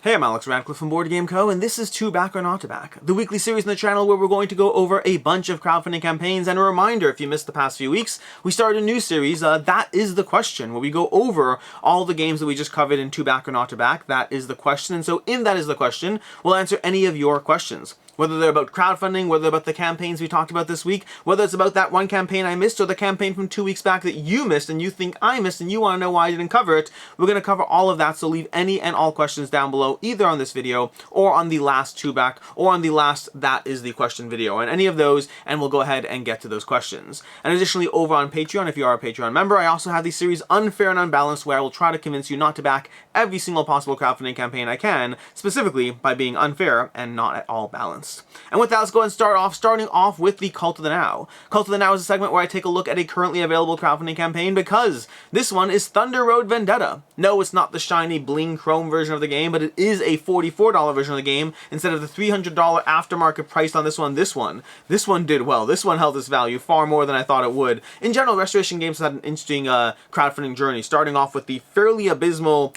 Hey, I'm Alex Radcliffe from Board Game Co., and this is To Back or Not to Back, the weekly series on the channel where we're going to go over a bunch of crowdfunding campaigns. And a reminder, if you missed the past few weeks, we started a new series, That Is the Question, where we go over all the games that we just covered in To Back or Not to Back. That is the question. And so in That Is the Question, we'll answer any of your questions. Whether they're about crowdfunding, whether they're about the campaigns we talked about this week, whether it's about that one campaign I missed or the campaign from 2 weeks back that you missed and you think I missed and you want to know why I didn't cover it, we're going to cover all of that. So leave any and all questions down below, either on this video or on the last To Back or on the last That Is the Question video, and any of those, and we'll go ahead and get to those questions. And additionally, over on Patreon, if you are a Patreon member, I also have the series Unfair and Unbalanced, where I will try to convince you not to back every single possible crowdfunding campaign I can, specifically by being unfair and not at all balanced. And with that, let's go ahead and starting off with the Cult of the Now. Cult of the Now is a segment where I take a look at a currently available crowdfunding campaign, because this one is Thunder Road Vendetta. No, it's not the shiny bling chrome version of the game, but it is a $44 version of the game instead of the $300 aftermarket price on this one. This one did well. This one held its value far more than I thought it would. In general, Restoration Games had an interesting crowdfunding journey, starting off with the fairly abysmal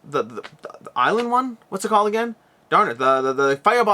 the island one? What's it called again? Darn it, the Fireball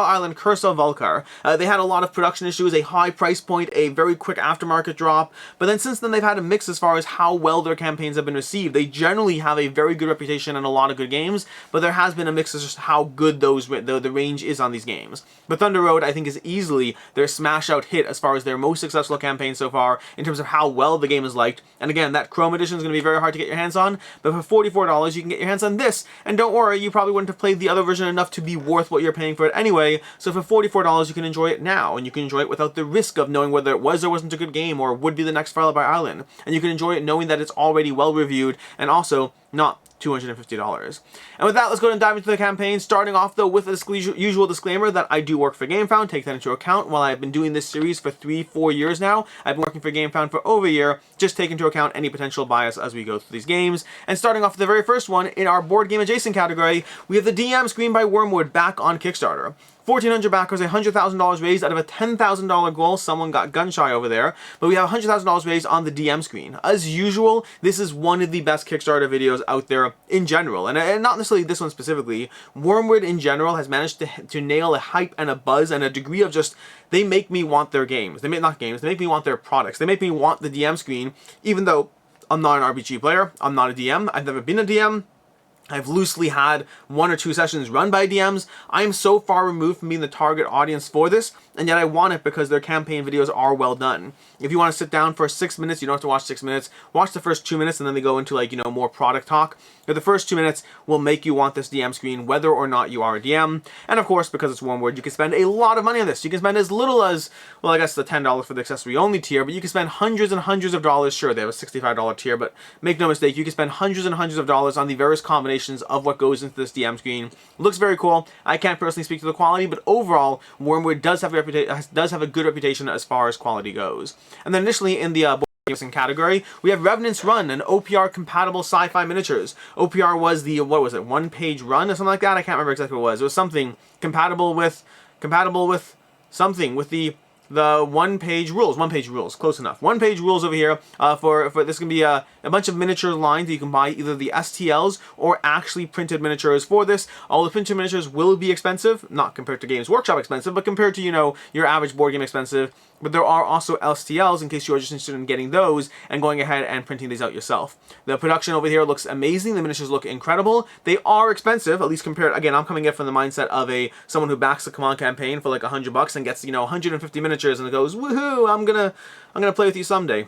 Island, Curse of Vulcar. They had a lot of production issues, a high price point, a very quick aftermarket drop, but then since then they've had a mix as far as how well their campaigns have been received. They generally have a very good reputation and a lot of good games, but there has been a mix as just how good the range is on these games. But Thunder Road, I think, is easily their smash-out hit as far as their most successful campaign so far in terms of how well the game is liked. And again, that Chrome edition is going to be very hard to get your hands on, but for $44 you can get your hands on this, and don't worry, you probably wouldn't have played the other version enough to be worth what you're paying for it anyway. So for $44 you can enjoy it now, and you can enjoy it without the risk of knowing whether it was or wasn't a good game or would be the next Fireball Island, and you can enjoy it knowing that it's already well reviewed and also not $250. And with that, let's go ahead and dive into the campaign, starting off though with a usual disclaimer that I do work for Gamefound. Take that into account. While I've been doing this series for 3-4 years now, I've been working for Gamefound for over a year. Just take into account any potential bias as we go through these games. And starting off with the very first one, in our board game adjacent category, we have the DM Screen by Wormwood back on Kickstarter. 1,400 backers, $100,000 raised out of a $10,000 goal. Someone got gun shy over there, but we have $100,000 raised on the DM Screen. As usual, this is one of the best Kickstarter videos out there in general, and not necessarily this one specifically. Wormwood in general has managed to nail a hype and a buzz and a degree of just, they make me want their games. They make me want their products. They make me want the DM Screen, even though I'm not an RPG player, I'm not a DM, I've never been a DM. I've loosely had 1 or 2 sessions run by DMs. I am so far removed from being the target audience for this, and yet I want it because their campaign videos are well done. If you want to sit down for 6 minutes, you don't have to watch 6 minutes. Watch the first 2 minutes and then they go into, like, you know, more product talk. But the first 2 minutes will make you want this DM Screen whether or not you are a DM. And of course, because it's Wormwood, you can spend a lot of money on this. You can spend as little as, well, I guess the $10 for the accessory only tier, but you can spend hundreds and hundreds of dollars. Sure, they have a $65 tier, but make no mistake, you can spend hundreds and hundreds of dollars on the various combinations of what goes into this DM Screen. Looks very cool. I can't personally speak to the quality, but overall, Wormwood does have a good reputation as far as quality goes. And then initially in the board game category, we have Revenant's Run, and OPR-Compatible Sci-Fi miniatures. OPR was the, what was it, 1-page run or something like that? I can't remember exactly what it was. It was something compatible with something, with the 1-page rules, close enough. 1-page rules over here for this can be a bunch of miniature lines that you can buy, either the STLs or actually printed miniatures for this. All the printed miniatures will be expensive, not compared to Games Workshop expensive, but compared to, you know, your average board game expensive. But there are also STLs in case you are just interested in getting those and going ahead and printing these out yourself. The production over here looks amazing. The miniatures look incredible. They are expensive, at least compared. Again, I'm coming in from the mindset of someone who backs the Command campaign for like $100 and gets, you know, 150 miniatures and goes, woohoo! I'm gonna play with you someday.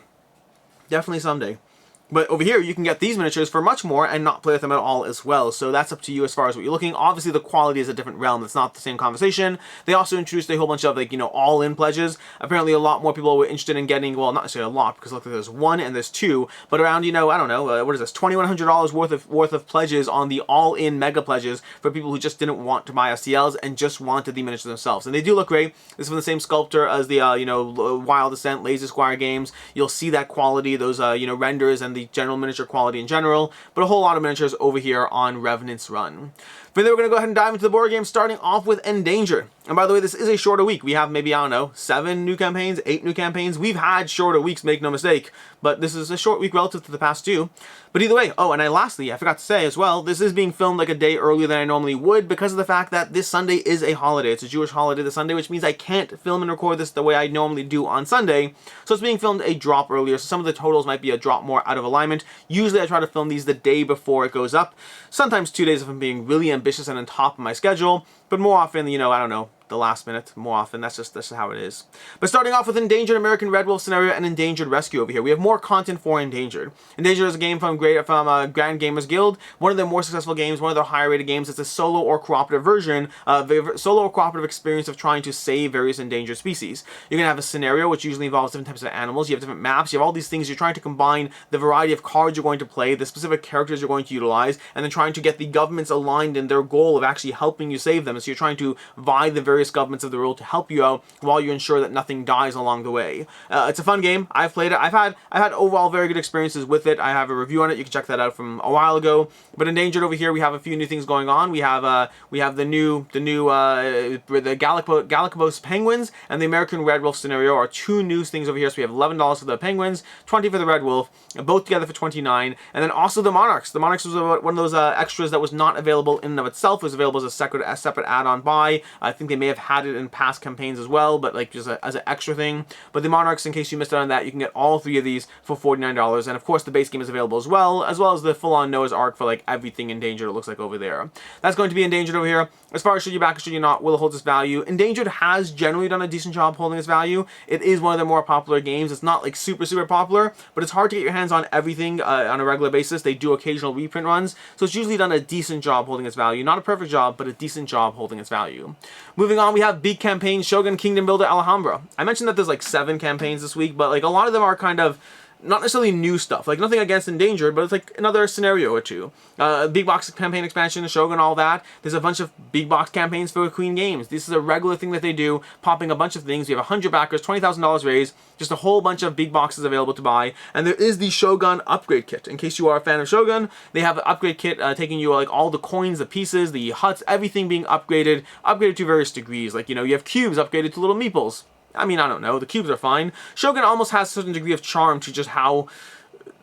Definitely someday. But over here, you can get these miniatures for much more and not play with them at all as well. So that's up to you as far as what you're looking. Obviously, the quality is a different realm. It's not the same conversation. They also introduced a whole bunch of, like, you know, all-in pledges. Apparently, a lot more people were interested in getting, well, not necessarily a lot, because look, there's 1 and there's 2, but around, you know, I don't know, what is this, $2,100 worth of pledges on the all-in mega pledges for people who just didn't want to buy STLs and just wanted the miniatures themselves. And they do look great. This is from the same sculptor as the, you know, Wild Descent, Laser Squire games. You'll see that quality, those, you know, renders and the general miniature quality in general, but a whole lot of miniatures over here on Revenant's Run. From there, we're going to go ahead and dive into the board game, starting off with Endangered. And by the way, this is a shorter week. We have maybe, I don't know, 7 new campaigns, 8 new campaigns. We've had shorter weeks, make no mistake, but this is a short week relative to the past 2. But either way, oh, and lastly, I forgot to say as well, this is being filmed like a day earlier than I normally would because of the fact that this Sunday is a holiday. It's a Jewish holiday this Sunday, which means I can't film and record this the way I normally do on Sunday. So it's being filmed a drop earlier, so some of the totals might be a drop more out of alignment. Usually I try to film these the day before it goes up. Sometimes 2 days if I'm being really ambitious and on top of my schedule, but more often, you know, I don't know, the last minute more often. That's just how it is. But starting off with Endangered American Red Wolf scenario and Endangered Rescue over here. We have more content for Endangered. Endangered is a game from Grand Gamers Guild, one of their more successful games, one of their higher rated games. It's a solo or cooperative version of a solo or cooperative experience of trying to save various endangered species. You're going to have a scenario which usually involves different types of animals. You have different maps. You have all these things. You're trying to combine the variety of cards you're going to play, the specific characters you're going to utilize, and then trying to get the governments aligned in their goal of actually helping you save them. So you're trying to vie the various governments of the world to help you out while you ensure that nothing dies along the way. It's a fun game. I've played it. I've had overall very good experiences with it. I have a review on it. You can check that out from a while ago. But Endangered over here, we have a few new things going on. We have the new Galapagos penguins and the American Red Wolf scenario are two new things over here. So we have $11 for the penguins, $20 for the Red Wolf, both together for $29. And then also the Monarchs. The Monarchs was one of those extras that was not available in and of itself. It was available as a separate add-on buy. I think they may have had it in past campaigns as well, but like just as an extra thing. But the Monarchs, in case you missed out on that, you can get all three of these for $49. And of course the base game is available as well as the full-on Noah's Ark for like everything Endangered it looks like over there. That's going to be Endangered over here. As far as should you back or should you not, will it hold its value? Endangered has generally done a decent job holding its value. It is one of the more popular games. It's not like super popular, but it's hard to get your hands on everything on a regular basis. They do occasional reprint runs, so it's usually done a decent job holding its value. Not a perfect job, but a decent job holding its value. Moving on, we have big campaigns, Shogun, Kingdom Builder, Alhambra. I mentioned that there's like 7 campaigns this week, but like a lot of them are kind of not necessarily new stuff, like nothing against Endangered, but it's like another scenario or two. Big box campaign expansion, Shogun, all that. There's a bunch of big box campaigns for Queen Games. This is a regular thing that they do, popping a bunch of things. You have 100 backers, $20,000 raised, just a whole bunch of big boxes available to buy. And there is the Shogun upgrade kit. In case you are a fan of Shogun, they have an upgrade kit taking you like all the coins, the pieces, the huts, everything being upgraded to various degrees. Like, you know, you have cubes upgraded to little meeples. I mean, I don't know. The cubes are fine. Shogun almost has a certain degree of charm to just how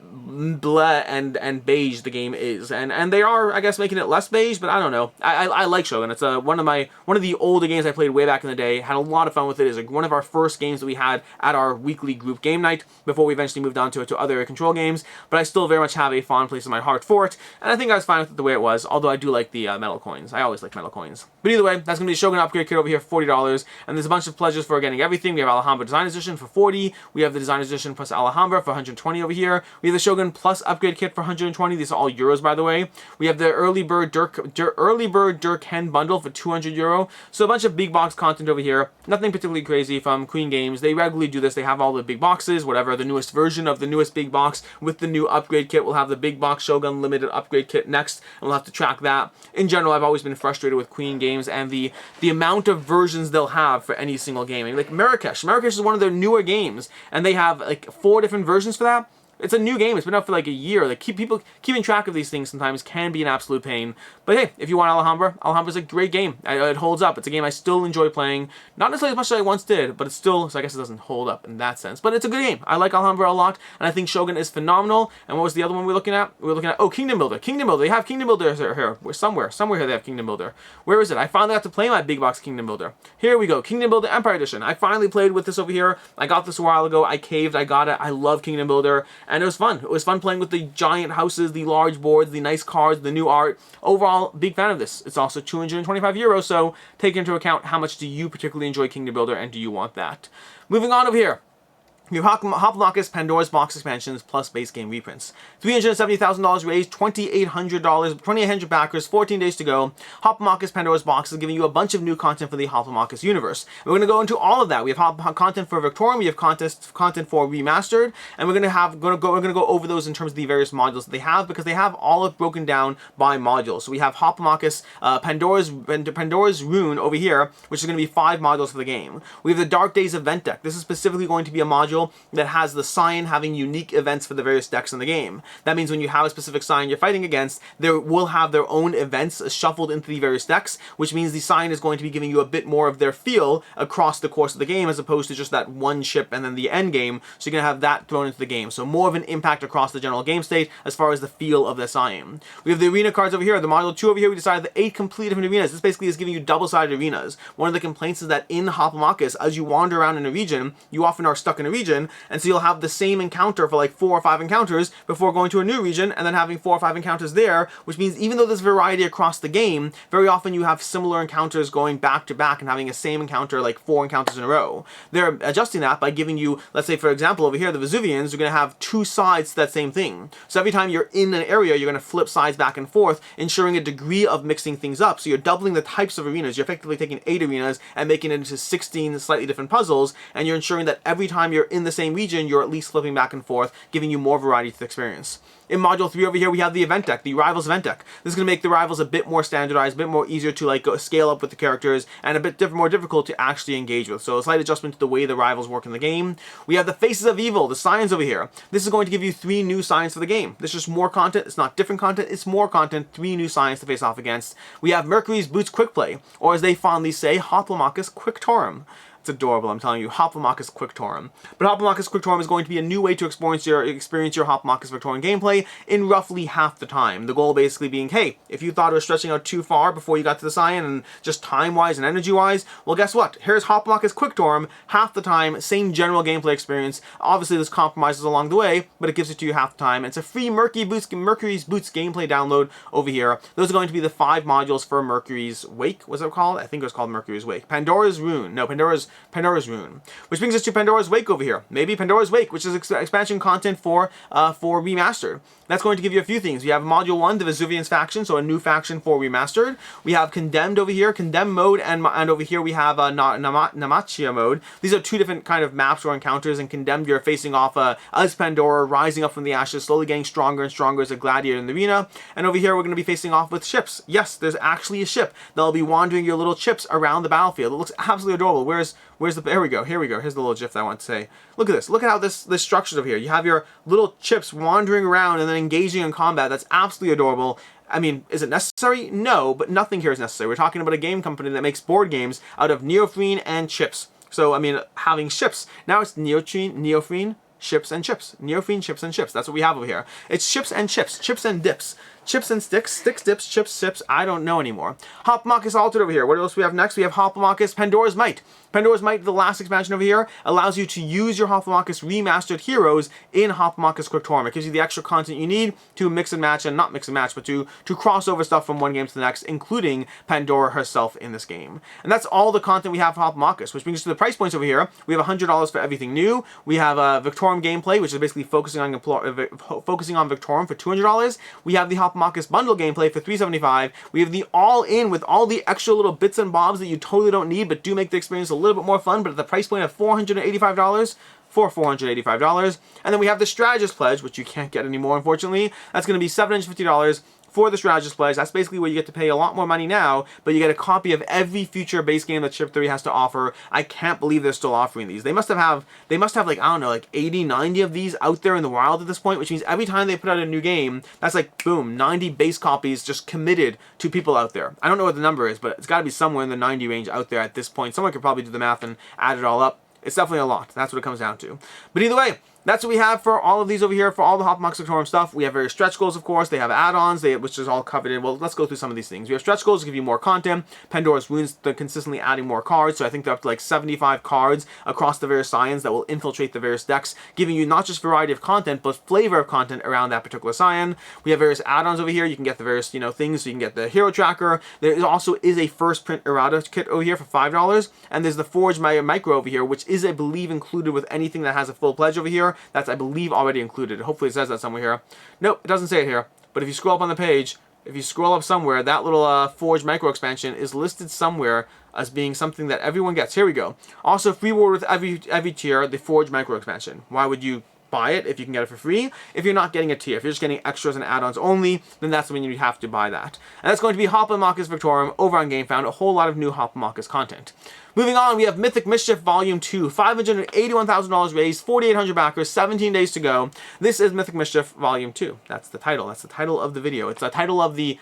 bleh and beige the game is, and they are, I guess, making it less beige, but I don't know. I like Shogun. It's one of the older games I played way back in the day. Had a lot of fun with it. It's one of our first games that we had at our weekly group game night before we eventually moved on to other control games. But I still very much have a fond place in my heart for it, and I think I was fine with it the way it was. Although I do like the metal coins. I always like metal coins. But either way, that's gonna be the Shogun upgrade kit over here for $40, and there's a bunch of pledges for getting everything. We have Alhambra Design Edition for $40. We have the Design Edition plus Alhambra for $120 over here. We have the Shogun Plus upgrade kit for $120. These are all euros, by the way. We have the Early Bird Dirk Hen bundle for €200. So a bunch of big box content over here. Nothing particularly crazy from Queen Games. They regularly do this. They have all the big boxes, whatever. The newest version of the newest big box with the new upgrade kit. We'll have the big box Shogun limited upgrade kit next, and we'll have to track that. In general, I've always been frustrated with Queen Games and the amount of versions they'll have for any single game. I mean, like Marrakesh is one of their newer games, and they have like 4 different versions for that. It's a new game. It's been out for like a year. Like keeping track of these things sometimes can be an absolute pain. But hey, if you want Alhambra's a great game. It holds up. It's a game I still enjoy playing. Not necessarily as much as I once did, but it's still, so I guess it doesn't hold up in that sense. But it's a good game. I like Alhambra a lot, and I think Shogun is phenomenal. And what was the other one we're looking at? We're looking at, oh, Kingdom Builder. Kingdom Builder. They have Kingdom Builder here. Somewhere here they have Kingdom Builder. Where is it? I finally got to play my big box Kingdom Builder. Here we go. Kingdom Builder Empire Edition. I finally played with this over here. I got this a while ago. I caved. I got it. I love Kingdom Builder, and it was fun. It was fun playing with the giant houses, the large boards, the nice cards, the new art. Overall, big fan of this. It's also €225, so take into account how much do you particularly enjoy Kingdom Builder and do you want that. Moving on over here. You have Hoplomachus, Pandora's box expansions, plus base game reprints. $370,000 raised, $2,800, 2,800 backers, 14 days to go. Hoplomachus, Pandora's box is giving you a bunch of new content for the Hoplomachus universe. We're going to go into all of that. We have content for Victorian, we have content for Remastered, and we're going to go over those in terms of the various modules that they have, because they have all of broken down by modules. So we have Hoplomachus, Pandora's Rune over here, which is going to be 5 modules for the game. We have the Dark Days event deck. This is specifically going to be a module module that has the sign having unique events for the various decks in the game. That means when you have a specific sign you're fighting against, they will have their own events shuffled into the various decks, which means the sign is going to be giving you a bit more of their feel across the course of the game as opposed to just that one ship and then the end game. So you're going to have that thrown into the game. So more of an impact across the general game state as far as the feel of the sign. We have the arena cards over here. The module 2 over here, we decided the 8 complete different arenas. This basically is giving you double-sided arenas. One of the complaints is that in Hoplomachus, as you wander around in a region, you often are stuck in a region, and so you'll have the same encounter for like 4 or 5 encounters before going to a new region and then having 4 or 5 encounters there, which means even though there's variety across the game, very often you have similar encounters going back to back and having a same encounter like 4 encounters in a row. They're adjusting that by giving you, let's say for example over here, the Vesuvians are going to have 2 sides to that same thing. So every time you're in an area, you're going to flip sides back and forth, ensuring a degree of mixing things up. So you're doubling the types of arenas. You're effectively taking 8 arenas and making it into 16 slightly different puzzles, and you're ensuring that every time you're in the same region, you're at least flipping back and forth, giving you more variety to the experience. In Module 3 over here, we have the event deck, the Rivals event deck. This is going to make the Rivals a bit more standardized, a bit more easier to like scale up with the characters, and a bit more difficult to actually engage with. So a slight adjustment to the way the Rivals work in the game. We have the Faces of Evil, the signs over here. This is going to give you 3 new signs for the game. This is just more content. It's not different content, it's more content, 3 new signs to face off against. We have Mercury's Boots Quick Play, or as they fondly say, Hoplomachus Quick Torum. It's adorable, I'm telling you. Hoplomachus Quick Torum. But Hoplomachus Quick Torum is going to be a new way to experience your Hoplomachus Victorian gameplay in roughly half the time. The goal basically being, hey, if you thought it was stretching out too far before you got to the Cyan and just time-wise and energy-wise, well guess what? Here's Hoplomachus Quick Torum, half the time, same general gameplay experience. Obviously there's compromises along the way, but it gives it to you half the time. It's a free Mercury's Boots gameplay download over here. Those are going to be the 5 modules for Mercury's Wake, was it called? I think it was called Mercury's Wake. Pandora's Rune. No, Pandora's Rune. Which brings us to Pandora's Wake over here. Maybe Pandora's Wake, which is expansion content for Remastered. That's going to give you a few things. We have Module 1, the Vesuvians faction, so a new faction for Remastered. We have Condemned over here, Condemned mode, and over here we have Namachia mode. These are 2 different kind of maps or encounters. In Condemned, you're facing off as Pandora, rising up from the ashes, slowly getting stronger and stronger as a gladiator in the arena. And over here, we're going to be facing off with ships. Yes, there's actually a ship that'll be wandering your little chips around the battlefield. It looks absolutely adorable. Where's the, here we go. Here's the little gif that I want to say. Look at this. Look at how this structure's over here. You have your little chips wandering around and then engaging in combat. That's absolutely adorable. I mean, is it necessary? No, but nothing here is necessary. We're talking about a game company that makes board games out of neoprene and chips. So, I mean, having ships. Now it's neoprene, ships and chips. Neoprene, chips and chips. That's what we have over here. It's chips and chips. Chips and dips. Chips and sticks, sticks, dips, chips, sips, I don't know anymore. Hoplomachus Altered over here. What else do we have next? We have Hoplomachus Pandora's Might. Pandora's Might, the last expansion over here, allows you to use your Hoplomachus remastered heroes in Hoplomachus Quick Torum. It gives you the extra content you need to mix and match, and not mix and match, but to cross over stuff from one game to the next, including Pandora herself in this game. And that's all the content we have for Hoplomachus, which brings us to the price points over here. We have $100 for everything new. We have Victorum gameplay, which is basically focusing on Victorum for $200. We have the Hoplomachus bundle gameplay for $375. We have the all-in with all the extra little bits and bobs that you totally don't need but do make the experience a little bit more fun, but at the price point of $485 for $485. And then we have the Strategist Pledge, which you can't get anymore, unfortunately. That's going to be $750 for the Strategist Pledge. That's basically where you get to pay a lot more money now, but you get a copy of every future base game that Chip 3 has to offer. I can't believe they're still offering these. They must have like, I don't know, like 80, 90 of these out there in the wild at this point, which means every time they put out a new game, that's like, boom, 90 base copies just committed to people out there. I don't know what the number is, but it's got to be somewhere in the 90 range out there at this point. Someone could probably do the math and add it all up. It's definitely a lot. That's what it comes down to. But either way, that's what we have for all of these over here, for all the Hoplomachus Victorum stuff. We have various stretch goals, of course. They have add-ons, which is all covered in. Well, let's go through some of these things. We have stretch goals to give you more content. Pandora's Runes, they're consistently adding more cards. So I think they're up to like 75 cards across the various Scions that will infiltrate the various decks, giving you not just variety of content, but flavor of content around that particular Scion. We have various add-ons over here. You can get the various, things. So you can get the Hero Tracker. There also is a first print errata kit over here for $5. And there's the Forge Micro over here, which is, I believe, included with anything that has a full pledge over here. That's, I believe, already included. Hopefully it says that somewhere here. Nope, it doesn't say it here. But if you scroll up on the page, if you scroll up somewhere, that little Forge Micro expansion is listed somewhere as being something that everyone gets. Here we go. Also, free reward with every tier, the Forge Micro expansion. Why would you buy it if you can get it for free. If you're not getting a tier, if you're just getting extras and add-ons only, then that's when you have to buy that. And that's going to be Hoplomachus Victorum over on Gamefound, a whole lot of new Hoplomachus content. Moving on, we have Mythic Mischief Volume 2, $581,000 raised, 4,800 backers, 17 days to go. This is Mythic Mischief Volume 2. That's the title. That's the title of the video. It's the title of the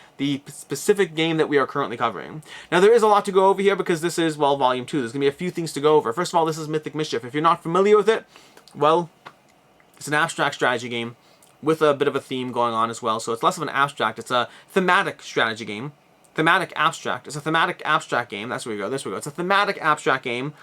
specific game that we are currently covering. Now, there is a lot to go over here because this is, well, Volume 2. There's going to be a few things to go over. First of all, this is Mythic Mischief. If you're not familiar with it, well, it's an abstract strategy game with a bit of a theme going on as well. So it's less of an abstract. It's a thematic strategy game. Thematic abstract. It's a thematic abstract game. That's where we go. This we go. It's a thematic abstract game.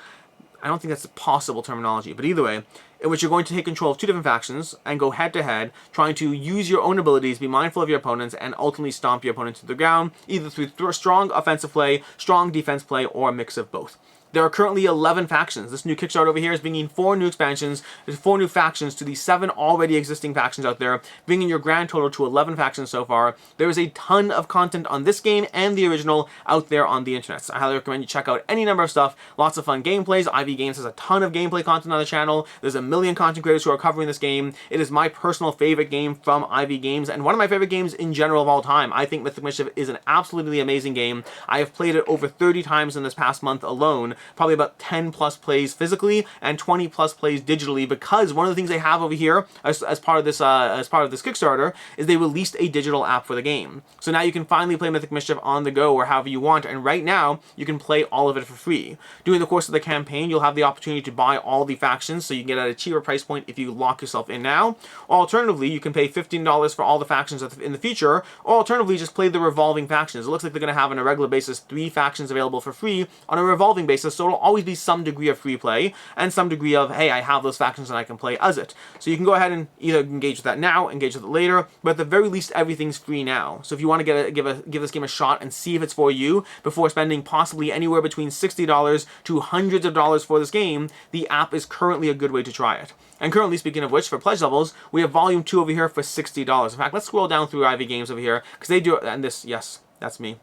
I don't think that's a possible terminology, but either way, in which you're going to take control of two different factions and go head-to-head, trying to use your own abilities, be mindful of your opponents, and ultimately stomp your opponent to the ground, either through strong offensive play, strong defense play, or a mix of both. There are currently 11 factions. This new Kickstarter over here is bringing 4 new expansions, 4 new factions to the 7 already existing factions out there, bringing your grand total to 11 factions so far. There is a ton of content on this game and the original out there on the internet. So I highly recommend you check out any number of stuff. Lots of fun gameplays. IV Games has a ton of gameplay content on the channel. There's a million content creators who are covering this game. It is my personal favorite game from IV Games and one of my favorite games in general of all time. I think Mythic Mischief is an absolutely amazing game. I have played it over 30 times in this past month alone. Probably about 10 plus plays physically and 20 plus plays digitally, because one of the things they have over here as part of this Kickstarter is they released a digital app for the game. So now you can finally play Mythic Mischief on the go or however you want, and right now you can play all of it for free. During the course of the campaign, you'll have the opportunity to buy all the factions, so you can get at a cheaper price point if you lock yourself in now. Alternatively, you can pay $15 for all the factions in the future, or alternatively just play the revolving factions. It looks like they're going to have on a regular basis 3 factions available for free on a revolving basis, so it'll always be some degree of free play and some degree of, hey, I have those factions and I can play as it. So you can go ahead and either engage with that now, engage with it later, but at the very least everything's free now. So if you want to give this game a shot and see if it's for you before spending possibly anywhere between $60 to hundreds of dollars for this game, the app is currently a good way to try it. And currently, speaking of which, for pledge levels, we have Volume 2 over here for $60. In fact, let's scroll down through IV Games over here, because they do it, and this, yes, that's me,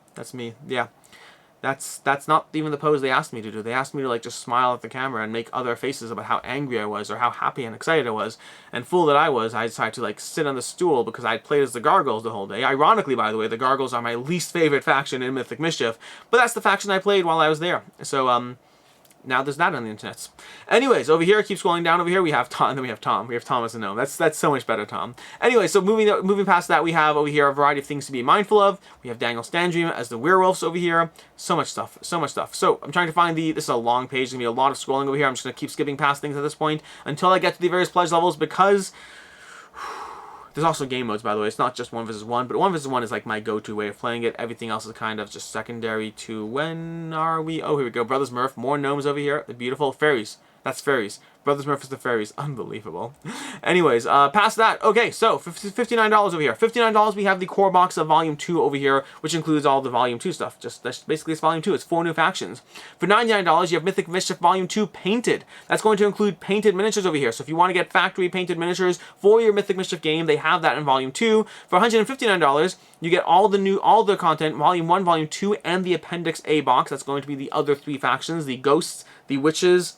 yeah. That's not even the pose they asked me to do. They asked me to like just smile at the camera and make other faces about how angry I was or how happy and excited I was. And fool that I was, I decided to like sit on the stool because I played as the Gargoyles the whole day. Ironically, by the way, the Gargoyles are my least favorite faction in Mythic Mischief, but that's the faction I played while I was there. So now there's that on the internet. Anyways, over here, keep scrolling down over here, we have Tom, and then we have Tom. We have Tom as a gnome. That's so much better, Tom. Anyway, so moving past that, we have over here a variety of things to be mindful of. We have Daniel Standream as the werewolves over here. So much stuff, so much stuff. So I'm trying to find this is a long page, there's gonna be a lot of scrolling over here. I'm just gonna keep skipping past things at this point until I get to the various pledge levels, because there's also game modes, by the way. It's not just 1 vs 1, but 1 vs 1 is like my go-to way of playing it. Everything else is kind of just secondary to when are we? Oh, here we go. Brothers Murph, more gnomes over here. The beautiful fairies. That's fairies. Brothers Murph is the fairies. Unbelievable. Anyways, past that, okay, so for $59 over here. $59, we have the core box of Volume 2 over here, which includes all the Volume 2 stuff. That's basically it's Volume 2. It's 4 new factions. For $99, you have Mythic Mischief Volume 2 Painted. That's going to include painted miniatures over here. So if you want to get factory painted miniatures for your Mythic Mischief game, they have that in Volume 2. For $159, you get all the content, Volume 1, Volume 2, and the Appendix A box. That's going to be the other 3 factions, the Ghosts, the Witches,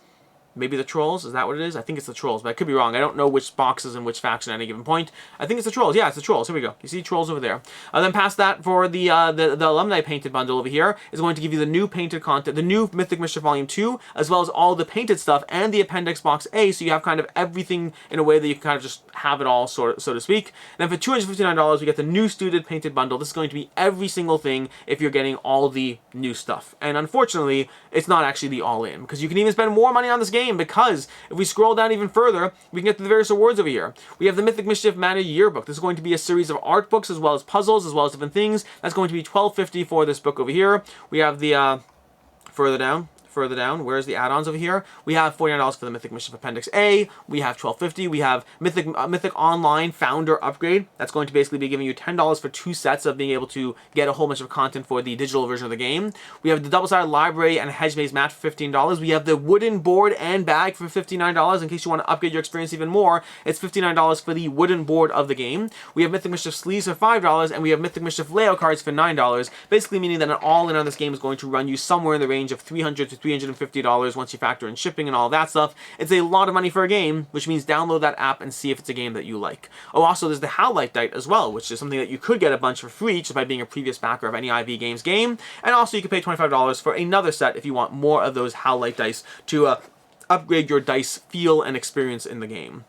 maybe the Trolls. Is that what it is? I think it's the Trolls, but I could be wrong. I don't know which box is in which faction at any given point. I think it's the Trolls. Yeah, it's the Trolls. Here we go. You see Trolls over there. Then past that, for the Alumni Painted bundle over here, is going to give you the new painted content, the new Mythic Mischief Volume 2, as well as all the painted stuff and the Appendix Box A, so you have kind of everything in a way that you can kind of just have it all, so to speak. And then for $259, we get the new Studded Painted bundle. This is going to be every single thing if you're getting all the new stuff. And unfortunately, it's not actually the all-in, because you can even spend more money on this game, because if we scroll down even further, we can get to the various awards over here. We have the Mythic Mischief Mana Yearbook. This is going to be a series of art books as well as puzzles as well as different things. That's going to be $12.50 for this book over here. We have the further down, where's the add-ons over here? We have $49 for the Mythic Mischief Appendix A. We have $12.50. We have Mythic Online Founder Upgrade. That's going to basically be giving you $10 for 2 sets of being able to get a whole bunch of content for the digital version of the game. We have the Double-Sided Library and Hedge Maze Mat for $15. We have the Wooden Board and Bag for $59. In case you want to upgrade your experience even more, it's $59 for the wooden board of the game. We have Mythic Mischief Sleeves for $5, and we have Mythic Mischief Layout Cards for $9, basically meaning that an all-in on this game is going to run you somewhere in the range of $300 to $350 once you factor in shipping and all that stuff. It's a lot of money for a game, which means download that app and see if it's a game that you like. Oh, also there's the HAL Light Dite as well, which is something that you could get a bunch for free just by being a previous backer of any IV Games game. And also you can pay $25 for another set if you want more of those HAL Light dice to upgrade your dice feel and experience in the game.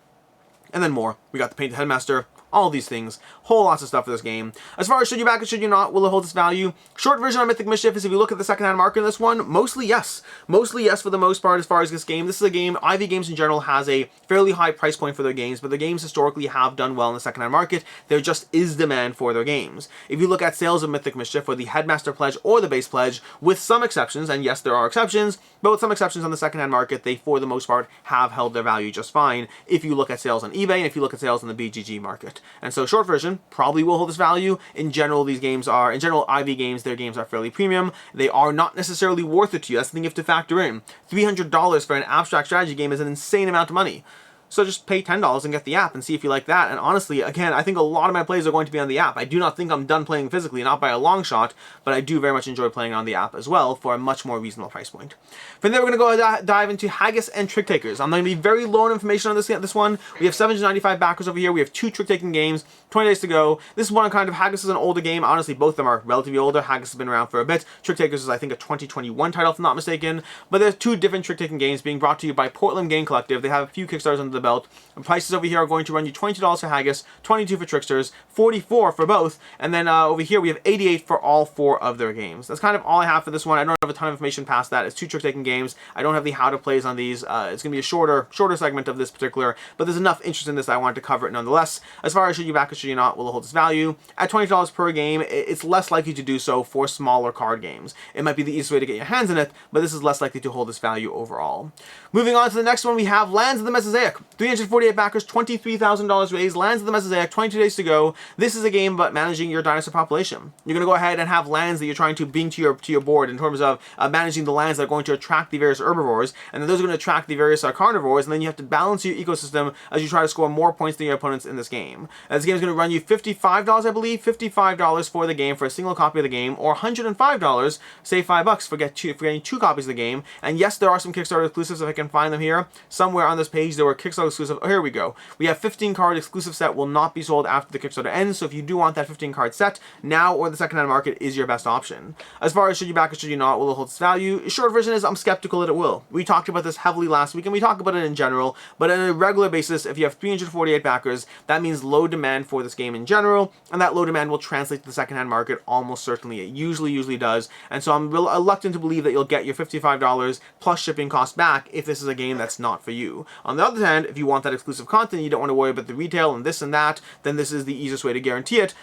And then more. We got the Painted Headmaster, all these things, whole lots of stuff for this game. As far as should you back it, should you not, will it hold its value? Short version on Mythic Mischief is if you look at the secondhand market in this one, mostly yes. Mostly yes for the most part as far as this game. This is a game, IV Games in general has a fairly high price point for their games, but the games historically have done well in the secondhand market. There just is demand for their games. If you look at sales of Mythic Mischief for the Headmaster Pledge or the base pledge, with some exceptions, and yes there are exceptions, but with some exceptions on the secondhand market, they for the most part have held their value just fine if you look at sales on eBay and if you look at sales in the BGG market. And so short version probably will hold its value. In general, these games are, in general, IV Games, their games are fairly premium. They are not necessarily worth it to you. That's the thing you have to factor in. $300 for an abstract strategy game is an insane amount of money. So just pay $10 and get the app and see if you like that. And honestly, again, I think a lot of my plays are going to be on the app. I do not think I'm done playing physically, not by a long shot, but I do very much enjoy playing on the app as well for a much more reasonable price point. From there, we're going to go dive into Haggis and TRICKTAKERs. I'm going to be very low on information on this one. We have 795 backers over here. We have 2 trick-taking games, 20 days to go. This one kind of, Haggis is an older game. Honestly, both of them are relatively older. Haggis has been around for a bit. TRICKTAKERs is, I think, a 2021 title, if I'm not mistaken. But there's 2 different trick-taking games being brought to you by Portland Game Collective. They have a few Kickstarters under the belt. The prices over here are going to run you $22 for Haggis, $22 for Tricksters, $44 for both, and then over here we have $88 for all 4 of their games. That's kind of all I have for this one. I don't have a ton of information past that. It's 2 trick-taking games. I don't have the how-to plays on these. It's going to be a shorter segment of this particular, but there's enough interest in this that I wanted to cover it nonetheless. As far as should you back it, should you not, will it hold its value? At $20 per game, it's less likely to do so for smaller card games. It might be the easiest way to get your hands in it, but this is less likely to hold its value overall. Moving on to the next one, we have Lands of the Mesozoic. 348 backers, $23,000 raised. Lands of the Mesozoic, 22 days to go. This is a game about managing your dinosaur population. You're going to go ahead and have lands that you're trying to bring to your board in terms of managing the lands that are going to attract the various herbivores, and then those are going to attract the various carnivores, and then you have to balance your ecosystem as you try to score more points than your opponents in this game. This game is going to run you $55, I believe, $55 for the game for a single copy of the game, or $105, save $5 for getting 2 copies of the game. And yes, there are some Kickstarter exclusives if I can find them here. Somewhere on this page there were Kickstarter exclusive. Oh, here we go. We have 15 card exclusive set will not be sold after the Kickstarter ends, so if you do want that 15 card set, now or the secondhand market is your best option. As far as should you back it, should you not, will it hold its value? Short version is I'm skeptical that it will. We talked about this heavily last week, and we talk about it in general, but on a regular basis, if you have 348 backers, that means low demand for this game in general, and that low demand will translate to the secondhand market almost certainly. It usually does, and so I'm reluctant to believe that you'll get your $55 plus shipping cost back if this is a game that's not for you. On the other hand, if you want that exclusive content, you don't want to worry about the retail and this and that, then this is the easiest way to guarantee it,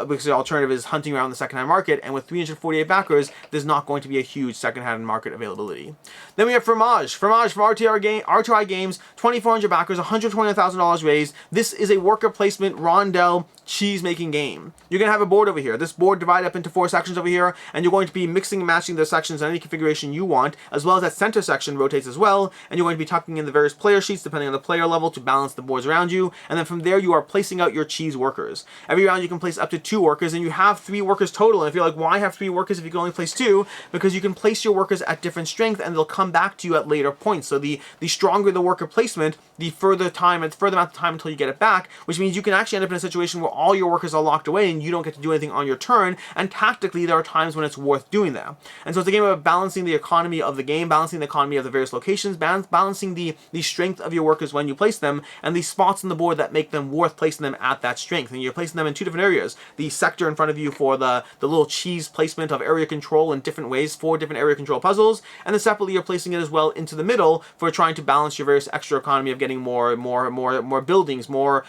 because the alternative is hunting around the secondhand market, and with 348 backers, there's not going to be a huge secondhand market availability. Then we have Fromage. Fromage from R2I Games, 2,400 backers, $120,000 raised. This is a worker placement rondelle cheese-making game. You're going to have a board over here. This board divided up into 4 sections over here, and you're going to be mixing and matching the sections in any configuration you want, as well as that center section rotates as well, and you're going to be tucking in the various player sheets depending on the player level to balance the boards around you, and then from there you are placing out your cheese workers. Every round you can place up to 2 workers, and you have 3 workers total, and if you're like, why have 3 workers if you can only place 2? Because you can place your workers at different strength, and they'll come back to you at later points. So the stronger the worker placement, the further amount of time until you get it back, which means you can actually end up in a situation where all your workers are locked away and you don't get to do anything on your turn, and tactically there are times when it's worth doing that. And so it's a game about balancing the economy of the game, balancing the economy of the various locations, balancing the strength of your workers when you place them, and the spots on the board that make them worth placing them at that strength. And you're placing them in 2 different areas. The sector in front of you for the little cheese placement of area control in different ways, 4 different area control puzzles, and then separately you're placing it as well into the middle for trying to balance your various extra economy of getting more buildings, more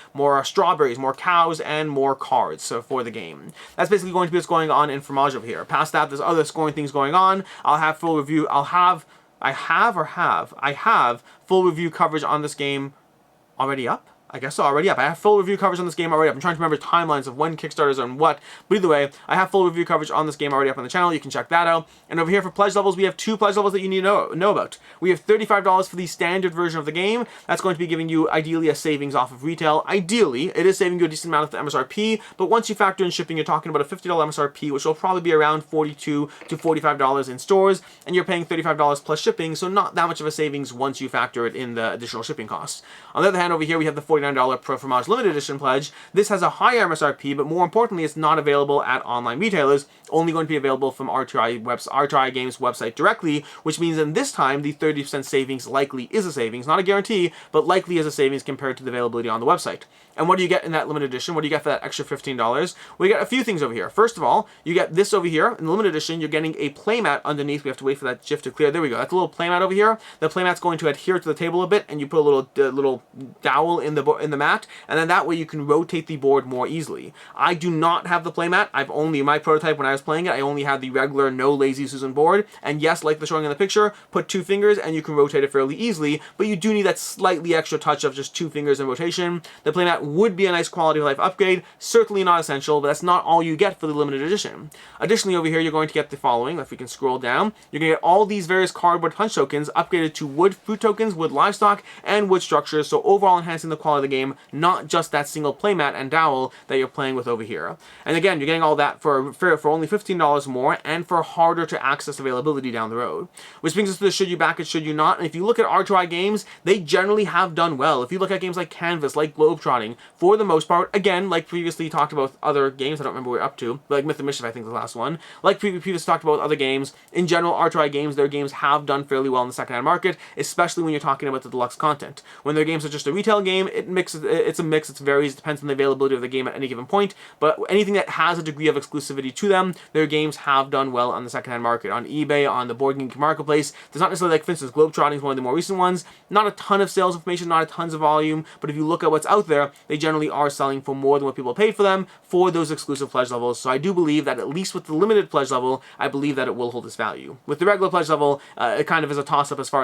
strawberries, more cows, and more cards so for the game. That's basically going to be what's going on in Fromage over here. Past that, there's other scoring things going on. I'll have full review. I have full review coverage on this game already up. I guess so, already up. I have full review coverage on this game already up. I'm trying to remember timelines of when Kickstarters are and what. But either way, I have full review coverage on this game already up on the channel. You can check that out. And over here for pledge levels, we have 2 pledge levels that you need to know about. We have $35 for the standard version of the game. That's going to be giving you, ideally, a savings off of retail. Ideally, it is saving you a decent amount of the MSRP, but once you factor in shipping, you're talking about a $50 MSRP, which will probably be around $42 to $45 in stores, and you're paying $35 plus shipping, so not that much of a savings once you factor it in the additional shipping costs. On the other hand, over here, we have the $49 Pro Fromage Limited Edition pledge. This has a higher MSRP, but more importantly, it's not available at online retailers, only going to be available from R2I Games website directly, which means in this time, the 30% savings likely is a savings, not a guarantee, but likely is a savings compared to the availability on the website. And what do you get in that limited edition? What do you get for that extra $15? We get a few things over here. First of all, you get this over here. In the limited edition, you're getting a playmat underneath. We have to wait for that GIF to clear. There we go. That's a little playmat over here. The playmat's going to adhere to the table a bit, and you put a little dowel in the mat, and then that way you can rotate the board more easily. I do not have the playmat. My prototype when I was playing it, I only had the regular no Lazy Susan board, and yes, like the showing in the picture, put 2 fingers and you can rotate it fairly easily, but you do need that slightly extra touch of just 2 fingers in rotation. The playmat would be a nice quality of life upgrade, certainly not essential, but that's not all you get for the limited edition. Additionally, over here, you're going to get the following. If we can scroll down, you're going to get all these various cardboard punch tokens upgraded to wood fruit tokens, wood livestock, and wood structures, so overall enhancing the quality of the game, not just that single playmat and dowel that you're playing with over here. And again, you're getting all that for only $15 more, and for harder to access availability down the road. Which brings us to the should you back it, should you not, and if you look at R2I games, they generally have done well. If you look at games like Canvas, like Globetrotting, for the most part, again, like previously talked about with other games, I don't remember what we're up to, but like Mythic Mischief, I think the last one, like previously talked about with other games, in general, R2I games, their games have done fairly well in the secondhand market, especially when you're talking about the deluxe content. When their games are just a retail game, it's a mix, it varies, it depends on the availability of the game at any given point, but anything that has a degree of exclusivity to them, their games have done well on the secondhand market. On eBay, on the Board Game Marketplace, there's not necessarily, like for instance, Globetrotting is one of the more recent ones, not a ton of sales information, not a tons of volume, but if you look at what's out there, they generally are selling for more than what people paid for them for those exclusive pledge levels, so I do believe that at least with the limited pledge level, I believe that it will hold its value. With the regular pledge level, it kind of is a toss-up as far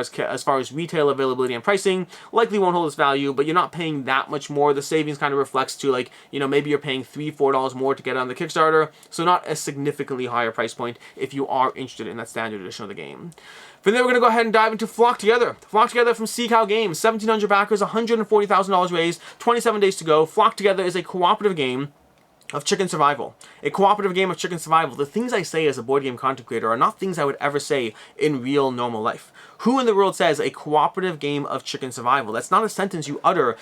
as retail availability and pricing, likely won't hold its value, but you're not paying that much more. The savings kind of reflects to, like, you know, maybe you're paying $3, $4 more to get it on the Kickstarter, so not a significantly higher price point if you are interested in that standard edition of the game. From there, we're going to go ahead and dive into Flock Together. Flock Together from Sea Cow Games, 1,700 backers, $140,000 raised, 27 days to go. Flock Together is a cooperative game of chicken survival. A cooperative game of chicken survival. The things I say as a board game content creator are not things I would ever say in real normal life. Who in the world says a cooperative game of chicken survival? That's not a sentence you utter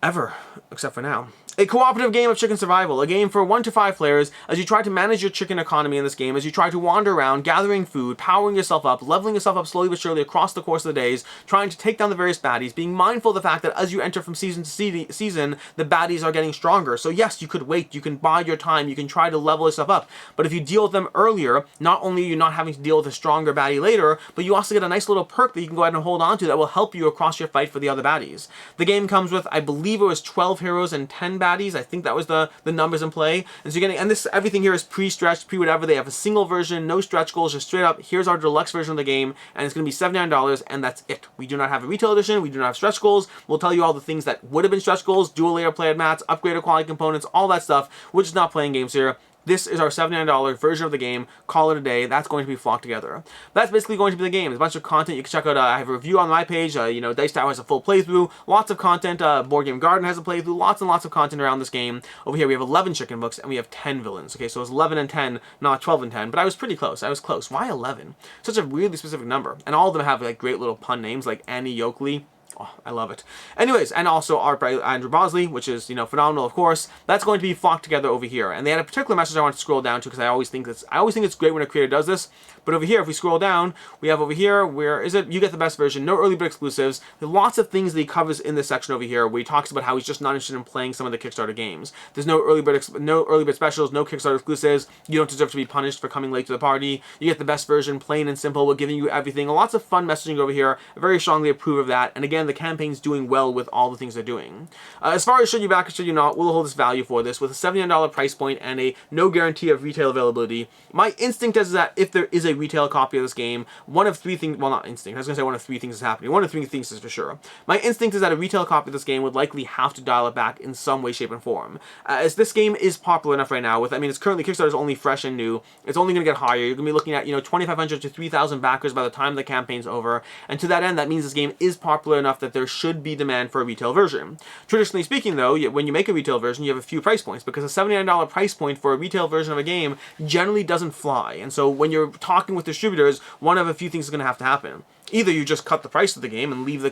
ever, except for now. A cooperative game of chicken survival, a game for 1 to 5 players as you try to manage your chicken economy in this game, as you try to wander around, gathering food, powering yourself up, leveling yourself up slowly but surely across the course of the days, trying to take down the various baddies, being mindful of the fact that as you enter from season to season, the baddies are getting stronger. So yes, you could wait, you can bide your time, you can try to level yourself up, but if you deal with them earlier, not only are you not having to deal with a stronger baddie later, but you also get a nice little perk that you can go ahead and hold on to that will help you across your fight for the other baddies. The game comes with, I believe it was 12 heroes and 10 baddies. I think that was the numbers in play, and so you're getting, and this, everything here is pre-stretched, pre-whatever. They have a single version, no stretch goals, just straight up, here's our deluxe version of the game, and it's going to be $79, and that's it. We do not have a retail edition, we do not have stretch goals. We'll tell you all the things that would have been stretch goals, dual layer played mats, upgraded quality components, all that stuff. We're just not playing games here. This is our $79 version of the game. Call it a day. That's going to be Flock Together. That's basically going to be the game. There's a bunch of content you can check out. I have a review on my page. You know, Dice Tower has a full playthrough. Lots of content. Board Game Garden has a playthrough. Lots and lots of content around this game. Over here we have 11 chicken books and we have 10 villains. Okay, so it's 11 and 10, not 12 and 10. But I was pretty close. I was close. Why 11? Such a weirdly specific number. And all of them have like great little pun names like Annie Yoakley. Oh, I love it. Anyways, and also art by Andrew Bosley, which is, you know, phenomenal, of course. That's going to be Flock Together over here. And they had a particular message I want to scroll down to because I always think it's great when a creator does this. But over here, if we scroll down, we have over here, where is it? You get the best version, no early bird exclusives. There's lots of things that he covers in this section over here where he talks about how he's just not interested in playing some of the Kickstarter games. There's no early bird specials, no Kickstarter exclusives. You don't deserve to be punished for coming late to the party. You get the best version, plain and simple. We're giving you everything. Lots of fun messaging over here. I very strongly approve of that. And again, again, the campaign's doing well with all the things they're doing. As far as should you back or should you not, we'll hold its value for this. With a $79 price point and a no guarantee of retail availability, my instinct is that if there is a retail copy of this game, one of three things, well, not instinct, I was going to say one of three things is happening. One of three things is for sure. My instinct is that a retail copy of this game would likely have to dial it back in some way, shape, and form. As this game is popular enough right now, it's currently, Kickstarter is only fresh and new, it's only going to get higher. You're going to be looking at, 2,500 to 3,000 backers by the time the campaign's over, and to that end, that means this game is popular enough that there should be demand for a retail version. Traditionally speaking, though, when you make a retail version, you have a few price points, because a $79 price point for a retail version of a game generally doesn't fly, and so when you're talking with distributors, one of a few things is going to have to happen. Either you just cut the price of the game and leave the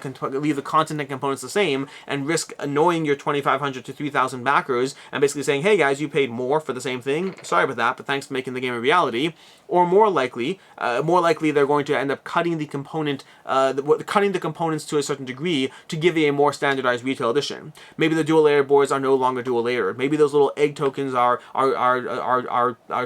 content and components the same and risk annoying your 2,500 to 3,000 backers and basically saying, hey guys, you paid more for the same thing. Sorry about that, but thanks for making the game a reality. Or more likely they're going to end up cutting the components to a certain degree to give you a more standardized retail edition. Maybe the dual layer boards are no longer dual layered. Maybe those little egg tokens are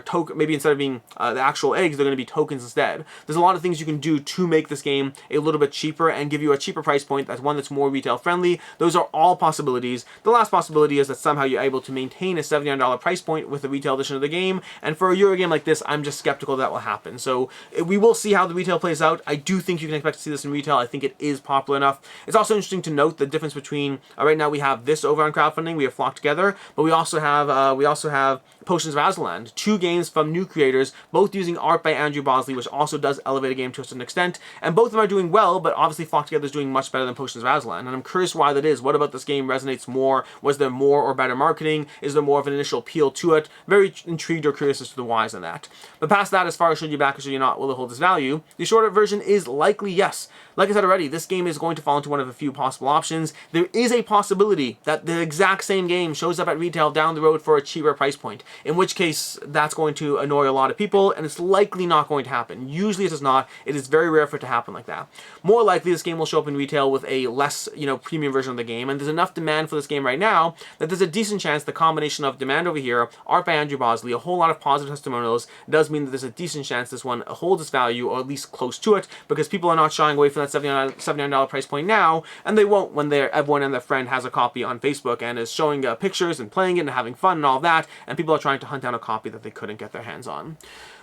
token. Maybe instead of being the actual eggs, they're going to be tokens instead. There's a lot of things you can do to make this game a little bit cheaper and give you a cheaper price point. That's one that's more retail friendly. Those are all possibilities. The last possibility is that somehow you're able to maintain a $79 price point with the retail edition of the game. And for a Euro game like this, I'm just skeptical that will happen. So we will see how the retail plays out. I do think you can expect to see this in retail. I think it is popular enough. It's also interesting to note the difference between right now we have this over on crowdfunding. We have Flock Together, but we also have Potions of Aslan, two games from new creators, both using art by Andrew Bosley, which also does elevate a game to a certain extent, and both of them are doing well, but obviously Flock Together is doing much better than Potions of Aslan, and I'm curious why that is. What about this game resonates more? Was there more or better marketing? Is there more of an initial appeal to it? Very intrigued or curious as to the whys in that. But past that, as far as should you back or should you not, will it hold its value? The shorter version is likely yes. Like I said already, this game is going to fall into one of a few possible options. There is a possibility that the exact same game shows up at retail down the road for a cheaper price point, in which case that's going to annoy a lot of people, and it's likely not going to happen. Usually it does not. It is very rare for it to happen like that. More likely this game will show up in retail with a less, premium version of the game, and there's enough demand for this game right now that there's a decent chance the combination of demand over here, art by Andrew Bosley, a whole lot of positive testimonials, does mean that there's a decent chance this one holds its value, or at least close to it, because people are not shying away from that $79 price point now, and they won't when everyone and their friend has a copy on Facebook and is showing pictures and playing it and having fun and all that, and people are trying to hunt down a copy that they couldn't get their hands on.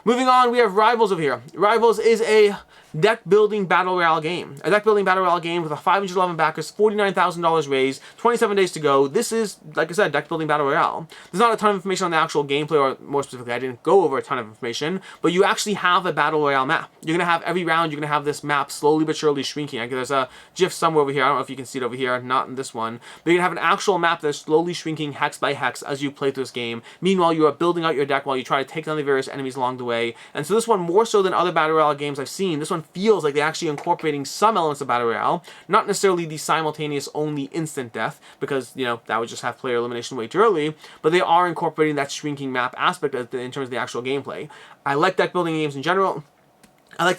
Moving on, we have Rivals over here. Rivals is a deck-building battle royale game. A deck-building battle royale game with a 511 backers, $49,000 raised, 27 days to go. This is, like I said, deck-building battle royale. There's not a ton of information on the actual gameplay, or more specifically, I didn't go over a ton of information, but you actually have a battle royale map. You're going to have every round, you're going to have this map slowly but surely shrinking. There's a GIF somewhere over here. I don't know if you can see it over here, not in this one, but you're going to have an actual map that's slowly shrinking hex by hex as you play through this game. Meanwhile, you are building out your deck while you try to take down the various enemies along the way. And so this one, more so than other battle royale games I've seen, this one feels like they're actually incorporating some elements of battle royale, not necessarily the simultaneous only instant death, because that would just have player elimination way too early, but they are incorporating that shrinking map aspect in terms of the actual gameplay. I like deck building games in general. I like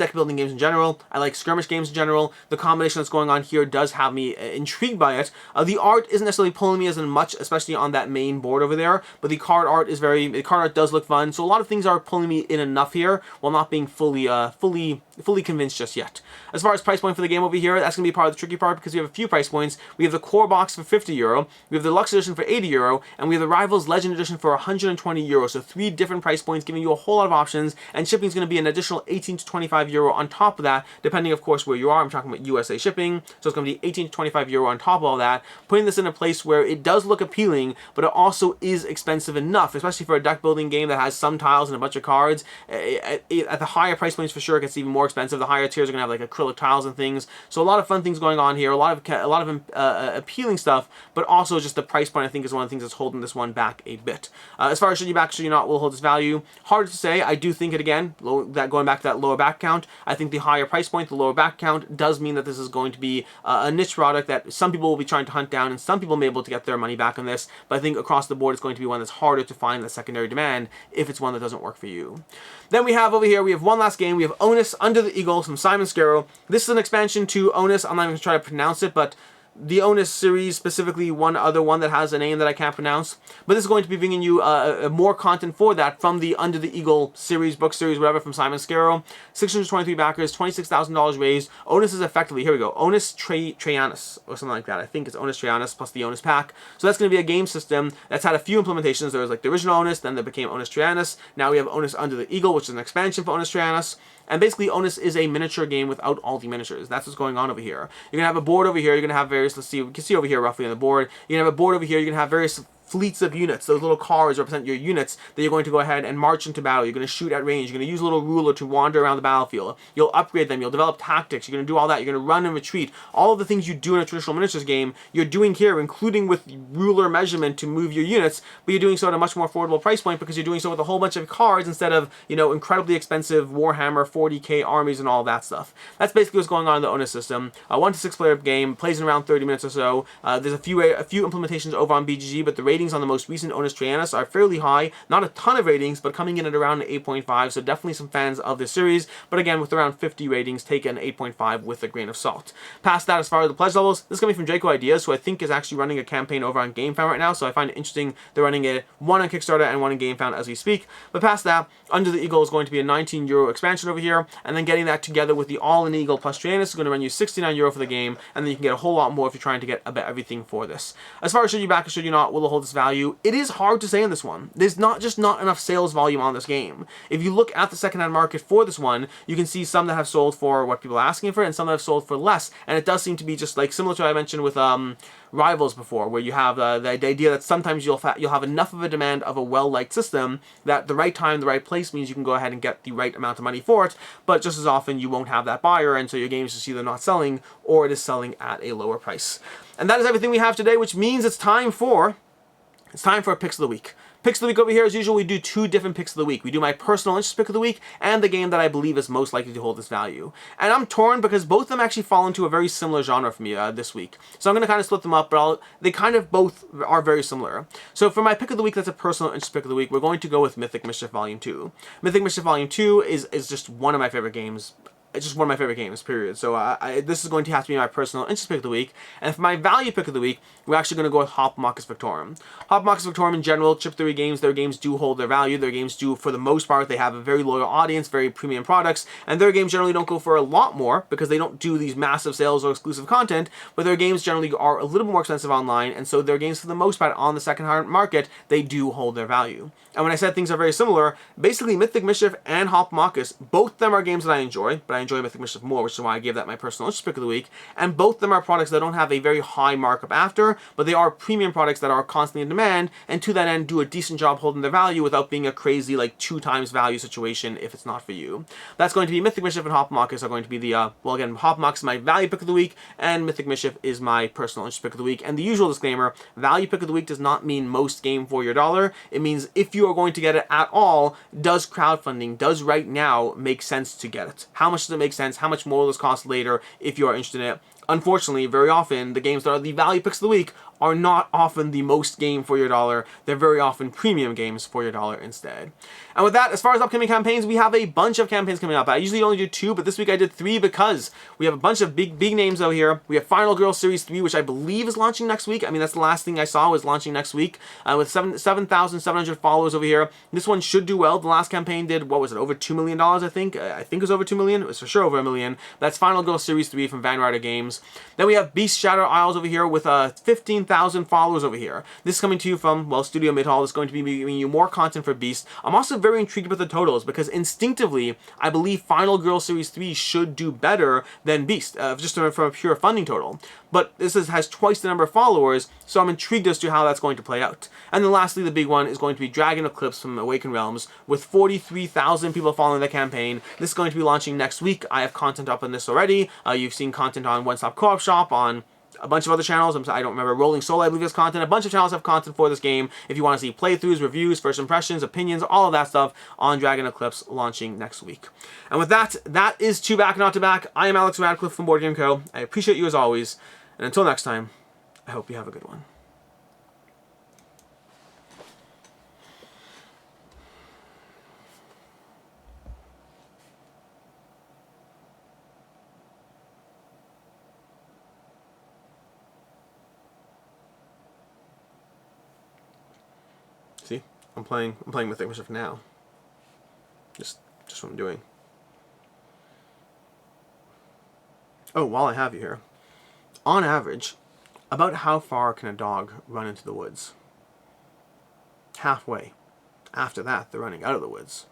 skirmish games in general. The combination that's going on here does have me intrigued by it. The art isn't necessarily pulling me as much, especially on that main board over there, but the card art does look fun, so a lot of things are pulling me in enough here, while not being fully convinced just yet. As far as price point for the game over here, that's going to be part of the tricky part, because we have a few price points. We have the core box for €50, we have the deluxe edition for €80, and we have the Rivals Legend edition for €120, so 3 different price points giving you a whole lot of options, and shipping is going to be an additional 18 to 25 €25 on top of that, depending of course where you are. I'm talking about USA shipping, so it's going to be 18 to 25 euro on top of all that, putting this in a place where it does look appealing, but it also is expensive enough, especially for a deck building game that has some tiles and a bunch of cards. At the higher price points for sure, it gets even more expensive. The higher tiers are going to have like acrylic tiles and things, so a lot of fun things going on here, a lot of appealing stuff, but also just the price point I think is one of the things that's holding this one back a bit. As far as should you back, should you not, will hold its value. Hard to say. I do think it again, going back to that lower back count, I think the higher price point, the lower back count, does mean that this is going to be a niche product that some people will be trying to hunt down, and some people may be able to get their money back on this, but I think across the board it's going to be one that's harder to find the secondary demand if it's one that doesn't work for you. Then we have over here, we have one last game. We have ONUS Under the Eagle from Simon Scarrow. This is an expansion to ONUS. I'm not even going to try to pronounce it, but the ONUS series, specifically one other one that has a name that I can't pronounce. But this is going to be bringing you more content for that from the Under the Eagle series, book series, whatever, from Simon Scarrow. 623 backers, $26,000 raised. ONUS is effectively, here we go, ONUS Trajanus, or something like that. I think it's ONUS Trajanus plus the ONUS pack. So that's going to be a game system that's had a few implementations. There was like the original ONUS, then there became ONUS Trajanus. Now we have ONUS Under the Eagle, which is an expansion for ONUS Trajanus. And basically, ONUS is a miniature game without all the miniatures. That's what's going on over here. You're going to have a board over here. You're going to have various, let's see, we can see over here roughly on the board. You're going to have a board over here. You're going to have various fleets of units. Those little cars represent your units that you're going to go ahead and march into battle. You're going to shoot at range. You're going to use a little ruler to wander around the battlefield. You'll upgrade them. You'll develop tactics. You're going to do all that. You're going to run and retreat. All of the things you do in a traditional miniatures game, you're doing here, including with ruler measurement to move your units, but you're doing so at a much more affordable price point because you're doing so with a whole bunch of cards instead of, you know, incredibly expensive Warhammer 40k armies and all that stuff. That's basically what's going on in the ONUS system. A 1 to 6 player game, plays in around 30 minutes or so. There's a few implementations over on BGG, but the ratings on the most recent ONUS Trajanus are fairly high. Not a ton of ratings, but coming in at around an 8.5, so definitely some fans of this series. But again, with around 50 ratings, take an 8.5 with a grain of salt. Past that, as far as the pledge levels, this is coming from Draco Ideas, who I think is actually running a campaign over on Gamefound right now, so I find it interesting they're running one on Kickstarter and one on Gamefound as we speak. But past that, Under the Eagle is going to be a €19 expansion over here, and then getting that together with the All in Eagle plus Trajanus is going to run you €69 for the game, and then you can get a whole lot more if you're trying to get about everything for this. As far as should you back or should you not, will it hold its value? It is hard to say in this one. There's not enough sales volume on this game. If you look at the secondhand market for this one, you can see some that have sold for what people are asking for and some that have sold for less. And it does seem to be just like similar to what I mentioned with Rivals before, where you have the idea that sometimes you'll have enough of a demand of a well-liked system that the right time, the right place means you can go ahead and get the right amount of money for it, but just as often you won't have that buyer, and so your game is just either not selling or it is selling at a lower price. And that is everything we have today, which means it's time for our picks of the week. Picks of the week over here, as usual, we do 2 different picks of the week. We do my personal interest pick of the week and the game that I believe is most likely to hold this value. And I'm torn because both of them actually fall into a very similar genre for me this week. So I'm going to kind of split them up, but they kind of both are very similar. So for my pick of the week, that's a personal interest pick of the week, we're going to go with Mythic Mischief Volume 2. Mythic Mischief Volume 2 is just one of my favorite games. It's just one of my favorite games, period. So this is going to have to be my personal interest pick of the week. And for my value pick of the week, we're actually going to go with Hoplomachus Victorum. Hoplomachus Victorum in general, chip theory games, their games do hold their value. Their games do, for the most part, they have a very loyal audience, very premium products, and their games generally don't go for a lot more because they don't do these massive sales or exclusive content, but their games generally are a little more expensive online, and so their games, for the most part, on the second-hand market, they do hold their value. And when I said things are very similar, basically Mythic Mischief and Hoplomachus, both of them are games that I enjoy, but I enjoy Mythic Mischief more, which is why I gave that my personal interest pick of the week. And both of them are products that don't have a very high markup after, but they are premium products that are constantly in demand, and to that end do a decent job holding their value without being a crazy like 2 times value situation if it's not for you. That's going to be Mythic Mischief and Hoplomachus are going to be the, well again, Hoplomachus is my value pick of the week, and Mythic Mischief is my personal interest pick of the week. And the usual disclaimer, value pick of the week does not mean most game for your dollar. It means if you are going to get it at all, does crowdfunding, does right now make sense to get it? How much does it make sense? How much more will this cost later if you are interested in it? Unfortunately, very often, the games that are the value picks of the week are not often the most game for your dollar. They're very often premium games for your dollar instead. And with that, as far as upcoming campaigns, we have a bunch of campaigns coming up. I usually only do 2, but this week I did 3 because we have a bunch of big names out here. We have Final Girl Series 3, which I believe is launching next week. I mean, that's the last thing I saw was launching next week with 7,700 followers over here. This one should do well. The last campaign did, what was it, over $2 million, I think? I think it was over $2 million. It was for sure over $1 million. That's Final Girl Series 3 from Van Ryder Games. Then we have Beast Shadow Isles over here with 15,000 followers over here. This is coming to you from, well, Studio Mid-Hall. It's going to be giving you more content for Beast. I'm also very intrigued about the totals because instinctively, I believe Final Girl Series 3 should do better than Beast, just from a pure funding total. But this has twice the number of followers, so I'm intrigued as to how that's going to play out. And then lastly, the big one is going to be Dragon Eclipse from Awakened Realms with 43,000 people following the campaign. This is going to be launching next week. I have content up on this already. You've seen content on One Stop Co-op Shop, on a bunch of other channels. I don't remember. Rolling Soul, I believe, has content. A bunch of channels have content for this game. If you want to see playthroughs, reviews, first impressions, opinions, all of that stuff on Dragon Eclipse launching next week. And with that, that is 2 Back Not to Back. I am Alex Radcliffe from Board Game Co. I appreciate you as always. And until next time, I hope you have a good one. I'm playing Mythic Mischief now. Just what I'm doing. Oh, while I have you here, on average, about how far can a dog run into the woods? Halfway. After that, they're running out of the woods.